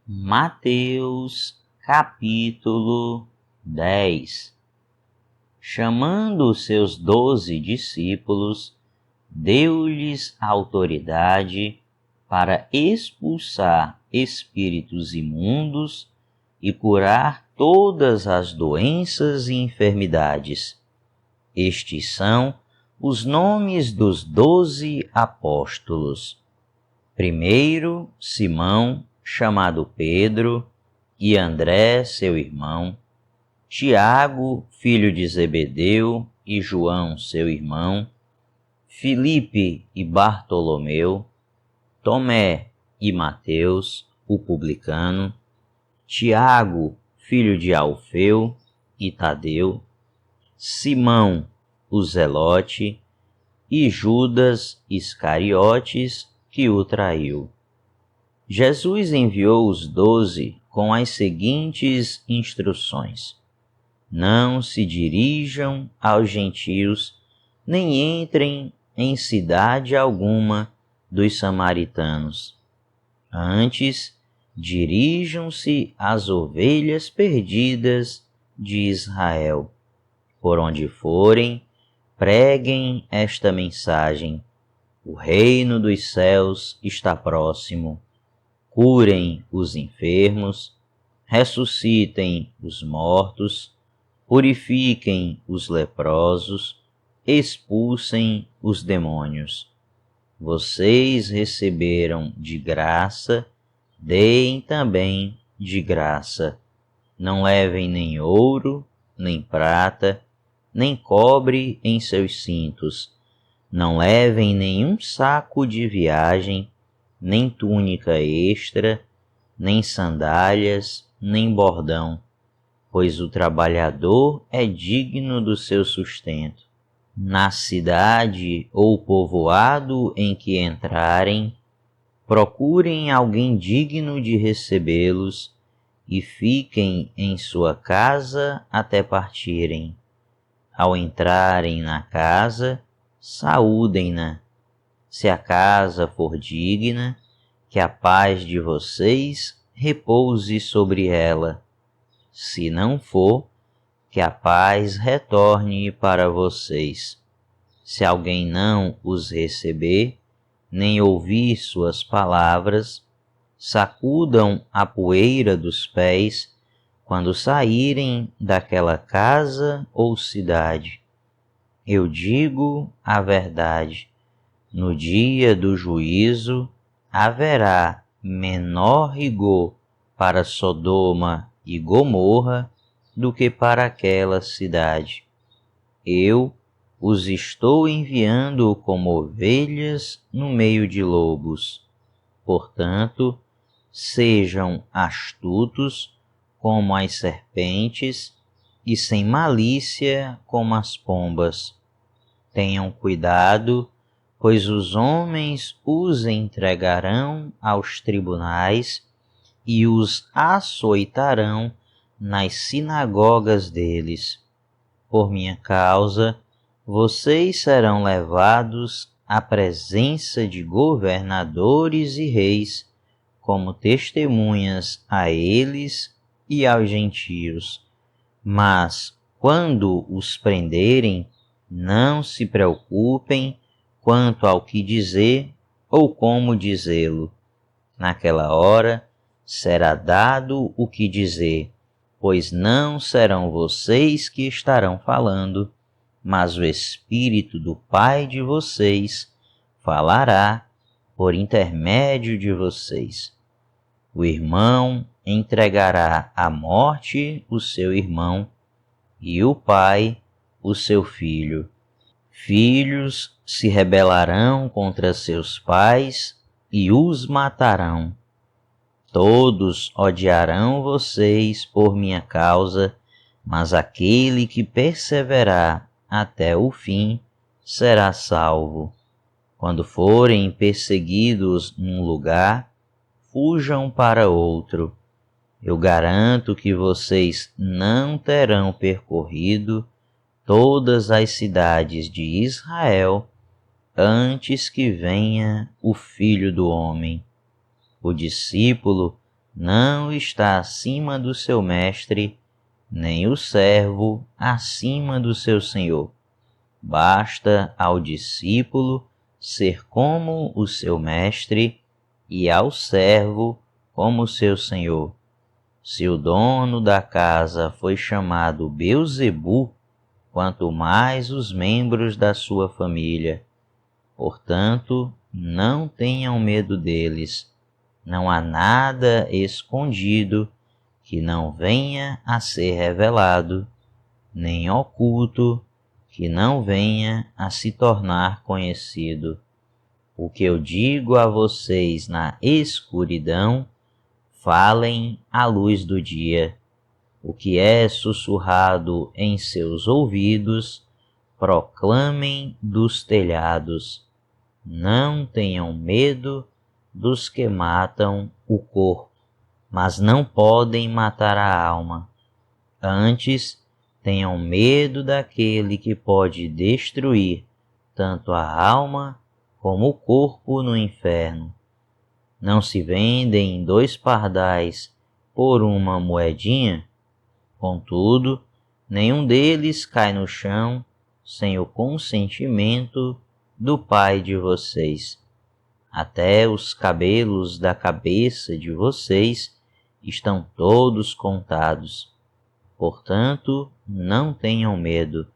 Mateus capítulo 10. Chamando os seus 12 discípulos, deu-lhes autoridade para expulsar espíritos imundos e curar todas as doenças e enfermidades. Estes são os nomes dos 12 apóstolos. Primeiro, Simão, chamado Pedro, e André, seu irmão, Tiago, filho de Zebedeu, e João, seu irmão, Filipe e Bartolomeu, Tomé e Mateus, o publicano, Tiago, filho de Alfeu, e Tadeu, Simão, o zelote, e Judas Iscariotes, que o traiu. Jesus enviou os 12 com as seguintes instruções: não se dirijam aos gentios, nem entrem em cidade alguma dos samaritanos. Antes, dirijam-se às ovelhas perdidas de Israel. Por onde forem, preguem esta mensagem: o reino dos céus está próximo. Curem os enfermos, ressuscitem os mortos, purifiquem os leprosos, expulsem os demônios. Vocês receberam de graça, deem também de graça. Não levem nem ouro, nem prata, nem cobre em seus cintos. Não levem nenhum saco de viagem, nem túnica extra, nem sandálias, nem bordão, pois o trabalhador é digno do seu sustento. Na cidade ou povoado em que entrarem, procurem alguém digno de recebê-los e fiquem em sua casa até partirem. Ao entrarem na casa, saúdem-na. Se a casa for digna, que a paz de vocês repouse sobre ela. Se não for, que a paz retorne para vocês. Se alguém não os receber, nem ouvir suas palavras, sacudam a poeira dos pés quando saírem daquela casa ou cidade. Eu digo a verdade. No dia do juízo, haverá menor rigor para Sodoma e Gomorra do que para aquela cidade. Eu os estou enviando como ovelhas no meio de lobos. Portanto, sejam astutos como as serpentes e sem malícia como as pombas. Tenham cuidado, pois os homens os entregarão aos tribunais e os açoitarão nas sinagogas deles. Por minha causa, vocês serão levados à presença de governadores e reis, como testemunhas a eles e aos gentios. Mas, quando os prenderem, não se preocupem quanto ao que dizer ou como dizê-lo. Naquela hora será dado o que dizer, pois não serão vocês que estarão falando, mas o Espírito do Pai de vocês falará por intermédio de vocês. O irmão entregará à morte o seu irmão, e o pai o seu filho. Filhos se rebelarão contra seus pais e os matarão. Todos odiarão vocês por minha causa, mas aquele que perseverar até o fim será salvo. Quando forem perseguidos num lugar, fujam para outro. Eu garanto que vocês não terão percorrido todas as cidades de Israel antes que venha o Filho do Homem. O discípulo não está acima do seu mestre, nem o servo acima do seu senhor. Basta ao discípulo ser como o seu mestre e ao servo como seu senhor. Se o dono da casa foi chamado Beelzebu, quanto mais os membros da sua família. Portanto, não tenham medo deles. Não há nada escondido que não venha a ser revelado, nem oculto que não venha a se tornar conhecido. O que eu digo a vocês na escuridão, falem à luz do dia. O que é sussurrado em seus ouvidos, proclamem dos telhados. Não tenham medo dos que matam o corpo, mas não podem matar a alma. Antes, tenham medo daquele que pode destruir tanto a alma como o corpo no inferno. Não se vendem 2 pardais por uma moedinha? Contudo, nenhum deles cai no chão sem o consentimento do Pai de vocês. Até os cabelos da cabeça de vocês estão todos contados. Portanto, não tenham medo.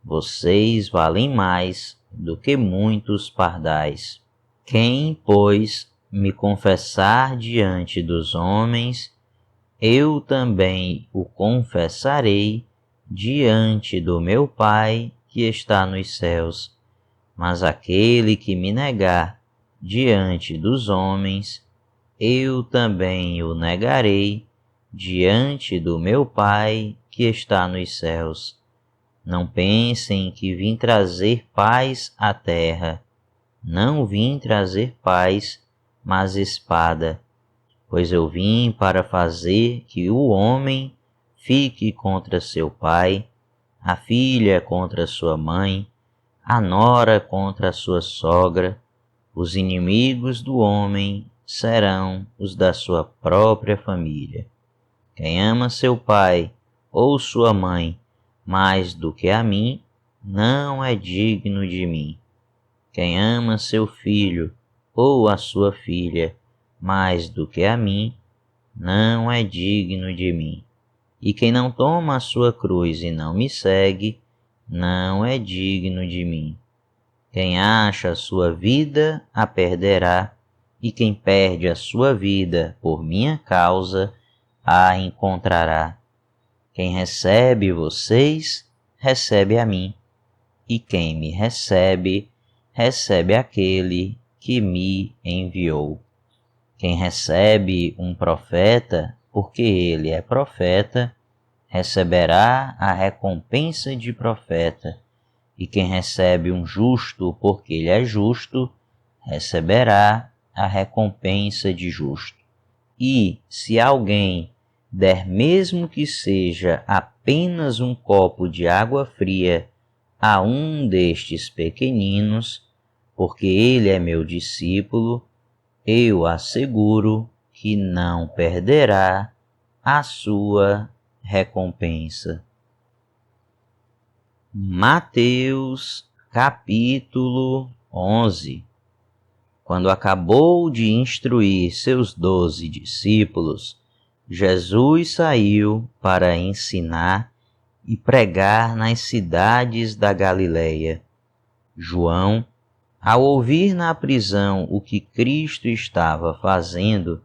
Vocês valem mais do que muitos pardais. Quem, pois, me confessar diante dos homens, eu também o confessarei diante do meu Pai que está nos céus. Mas aquele que me negar diante dos homens, eu também o negarei diante do meu Pai que está nos céus. Não pensem que vim trazer paz à terra. Não vim trazer paz, mas espada. Pois eu vim para fazer que o homem fique contra seu pai, a filha contra sua mãe, a nora contra a sua sogra. Os inimigos do homem serão os da sua própria família. Quem ama seu pai ou sua mãe mais do que a mim, não é digno de mim. Quem ama seu filho ou a sua filha mais do que a mim, não é digno de mim. E quem não toma a sua cruz e não me segue, não é digno de mim. Quem acha a sua vida, a perderá, e quem perde a sua vida por minha causa, a encontrará. Quem recebe vocês, recebe a mim, e quem me recebe, recebe aquele que me enviou. Quem recebe um profeta, porque ele é profeta, receberá a recompensa de profeta, e quem recebe um justo, porque ele é justo, receberá a recompensa de justo. E se alguém der mesmo que seja apenas um copo de água fria a um destes pequeninos, porque ele é meu discípulo, eu asseguro que não perderá a sua recompensa. Mateus capítulo 11. Quando acabou de instruir seus 12 discípulos, Jesus saiu para ensinar e pregar nas cidades da Galileia. João, ao ouvir na prisão o que Cristo estava fazendo,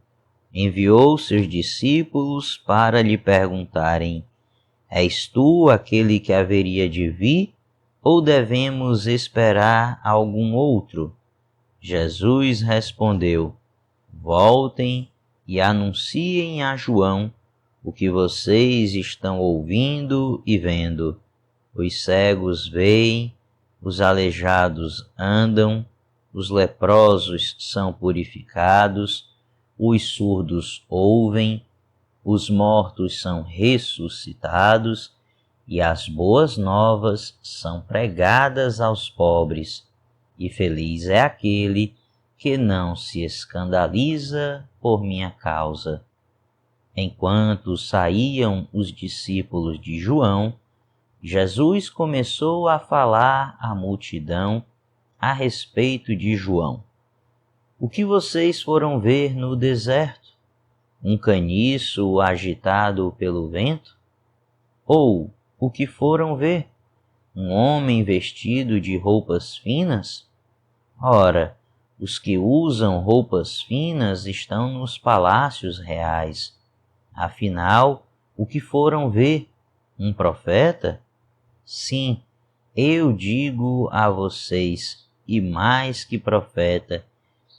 enviou seus discípulos para lhe perguntarem: És tu aquele que haveria de vir, ou devemos esperar algum outro? Jesus respondeu: Voltem e anunciem a João o que vocês estão ouvindo e vendo. Os cegos veem, os aleijados andam, os leprosos são purificados, os surdos ouvem, os mortos são ressuscitados e as boas novas são pregadas aos pobres. E feliz é aquele que não se escandaliza por minha causa. Enquanto saíam os discípulos de João, Jesus começou a falar à multidão a respeito de João. O que vocês foram ver no deserto? Um caniço agitado pelo vento? Ou o que foram ver? Um homem vestido de roupas finas? Ora, os que usam roupas finas estão nos palácios reais. Afinal, o que foram ver? Um profeta? Sim, eu digo a vocês, e mais que profeta,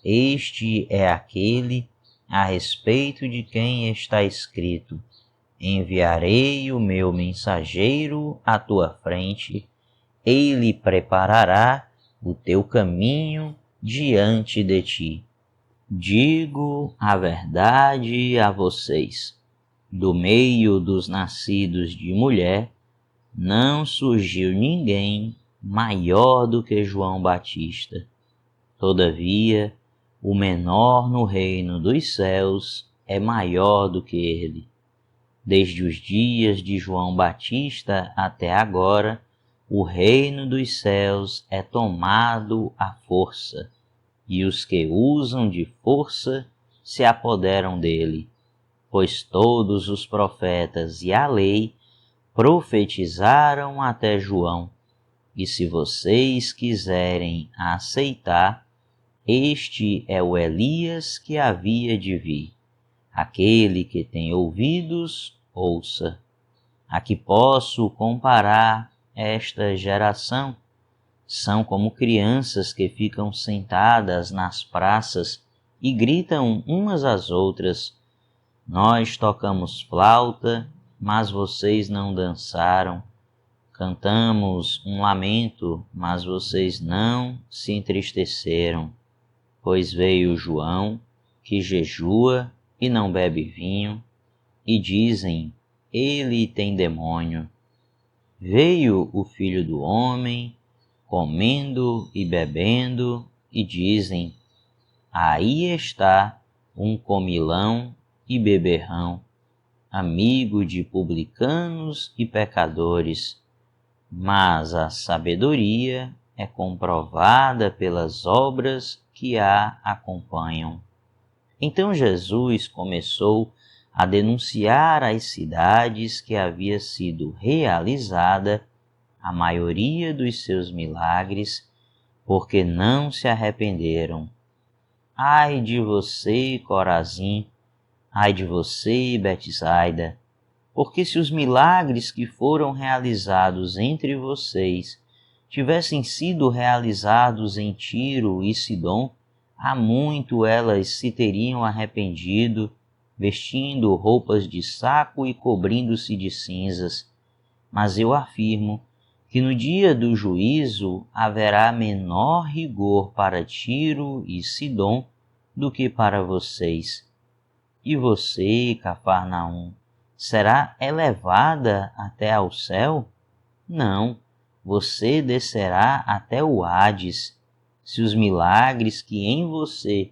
este é aquele a respeito de quem está escrito: enviarei o meu mensageiro à tua frente, ele preparará o teu caminho diante de ti. Digo a verdade a vocês: do meio dos nascidos de mulher, não surgiu ninguém maior do que João Batista. Todavia, o menor no reino dos céus é maior do que ele. Desde os dias de João Batista até agora, o reino dos céus é tomado à força, e os que usam de força se apoderam dele. Pois todos os profetas e a lei profetizaram até João, e se vocês quiserem aceitar, este é o Elias que havia de vir. Aquele que tem ouvidos, ouça. A que posso comparar esta geração? São como crianças que ficam sentadas nas praças e gritam umas às outras: nós tocamos flauta, mas vocês não dançaram. Cantamos um lamento, mas vocês não se entristeceram. Pois veio João, que jejua e não bebe vinho, e dizem: ele tem demônio. Veio o Filho do Homem, comendo e bebendo, e dizem: aí está um comilão e beberrão, amigo de publicanos e pecadores. Mas a sabedoria é comprovada pelas obras que a acompanham. Então Jesus começou a denunciar às cidades que havia sido realizada a maioria dos seus milagres, porque não se arrependeram. Ai de você, Corazim! Ai de você, Betsaida! Porque se os milagres que foram realizados entre vocês tivessem sido realizados em Tiro e Sidom, há muito elas se teriam arrependido, vestindo roupas de saco e cobrindo-se de cinzas. Mas eu afirmo que no dia do juízo haverá menor rigor para Tiro e Sidom do que para vocês. E você, Cafarnaum, será elevada até ao céu? Não, você descerá até o Hades. Se os milagres que em você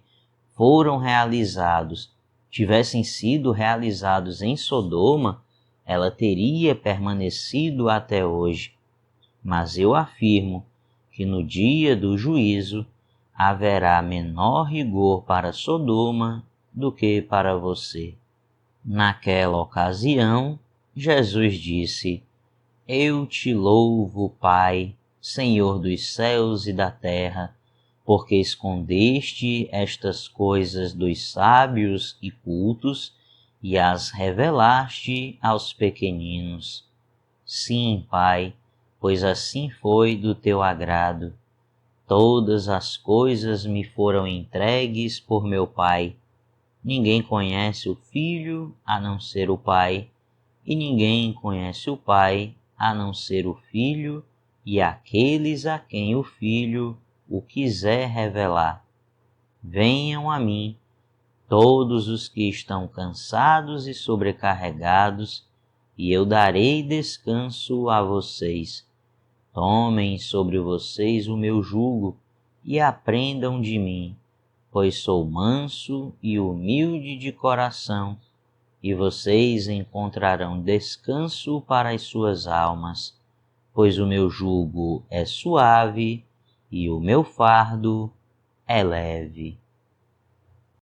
foram realizados tivessem sido realizados em Sodoma, ela teria permanecido até hoje. Mas eu afirmo que no dia do juízo haverá menor rigor para Sodoma do que para você. Naquela ocasião, Jesus disse: eu te louvo, Pai, Senhor dos céus e da terra, porque escondeste estas coisas dos sábios e cultos e as revelaste aos pequeninos. Sim, Pai, pois assim foi do teu agrado. Todas as coisas me foram entregues por meu Pai. Ninguém conhece o Filho a não ser o Pai, e ninguém conhece o Pai a não ser o Filho e aqueles a quem o Filho o quiser revelar. Venham a mim, todos os que estão cansados e sobrecarregados, e eu darei descanso a vocês. Tomem sobre vocês o meu jugo e aprendam de mim, pois sou manso e humilde de coração, e vocês encontrarão descanso para as suas almas, pois o meu jugo é suave e o meu fardo é leve.